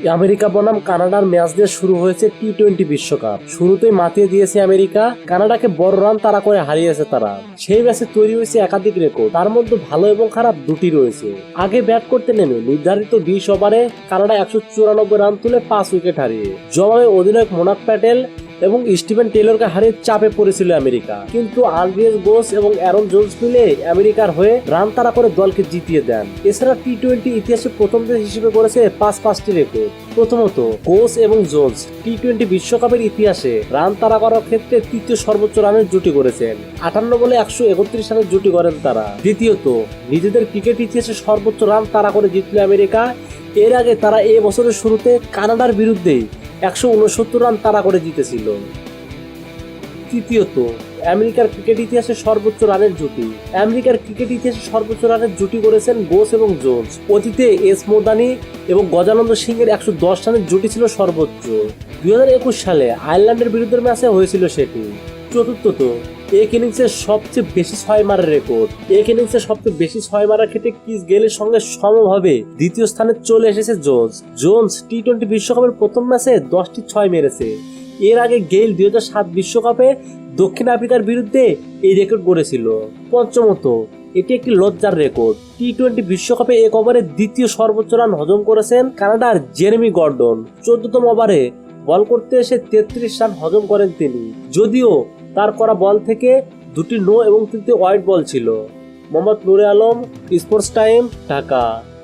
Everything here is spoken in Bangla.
আমেরিকা বনাম কানাডার ম্যাচ দিয়ে শুরু হয়েছে টি-20 বিশ্বকাপ। শুরুতেই মাতিয়ে দিয়েছে আমেরিকা, কানাডাকে বড় রান তাড়া করে হারিয়েছে তারা। সেই ম্যাচে তৈরি হয়েছে একাধিক রেকর্ড, তার মধ্যে ভালো এবং খারাপ দুটি রয়েছে। আগে ব্যাট করতে নেমে নির্ধারিত 20 ওভারে কানাডা 194 রান তুলে 5 উইকেট হারিয়ে জবাবে অধিনায়ক মোনাক প্যাটেল এবং স্টিভেন টেলরকে হারিয়ে চাপে পড়েছিল আমেরিকা। কিন্তু আন্দ্রেস গোস এবং অ্যারন জোন্স মিলে আমেরিকার হয়ে রান তাড়া করে দলকে জিতিয়ে দেন। এছাড়া টি-20 ইতিহাসে প্রথম দেশ হিসেবে করেছে 5টি রেকর্ড। প্রথমত, গোস এবং জোন্স টি-20 বিশ্বকাপের ইতিহাসে রান তাড়া করার ক্ষেত্রে তৃতীয় সর্বোচ্চ রানের জুটি করেছেন। 58 বলে 131 রানের জুটি করেন তারা। দ্বিতীয়ত, নিজেদের ক্রিকেট ইতিহাসে সর্বোচ্চ রান তাড়া করে জিতল আমেরিকা। এর আগে তারা এ বছরের শুরুতে কানাডার বিরুদ্ধে 169 রান তাড়া করে জিতেছিল। তৃতীয়ত, আমেরিকার ক্রিকেট ইতিহাসে সর্বোচ্চ রানের জুটি। আমেরিকার ক্রিকেট ইতিহাসে সর্বোচ্চ রানের জুটি করেছেন গোস এবং জোন্স। অতীতে এস মোদানি এবং গজানন্দ সিং এর 110 রানের জুটি ছিল সর্বোচ্চ। 2021 সালে আয়ারল্যান্ডের বিরুদ্ধে ম্যাচে হয়েছিল সেটি। চতুর্থত, এক ইনিংসে সবচেয়ে বেশি 6 মারার রেকর্ড। এক ইনিংসে সবচেয়ে বেশি 6 মারার ক্ষেত্রে ক্রিস গেইলের সঙ্গে সমভাবে দ্বিতীয় স্থানে চলে এসেছে জোন্স। জোন্স টি-20 বিশ্বকাপের প্রথম ম্যাচে 10টি 6 মেরেছে। এর আগে গেইল 2007 বিশ্বকাপে দক্ষিণ আফ্রিকার বিরুদ্ধে এই রেকর্ড গড়েছিল। পঞ্চমত, এটি একটি লজ্জার রেকর্ড। টি-20 বিশ্বকাপে এক ওভারে দ্বিতীয় সর্বোচ্চ রান হজম করেছেন কানাডার জেরেমি গর্ডন। 14তম ওভারে বল করতে এসে 33 রান হজম করেন তিনি, যদিও তার করা বল থেকে 2টি নো এবং 3টি ওয়াইড বল ছিল। মোহাম্মদ নুরে আলম, স্পোর্টস টাইম, ঢাকা।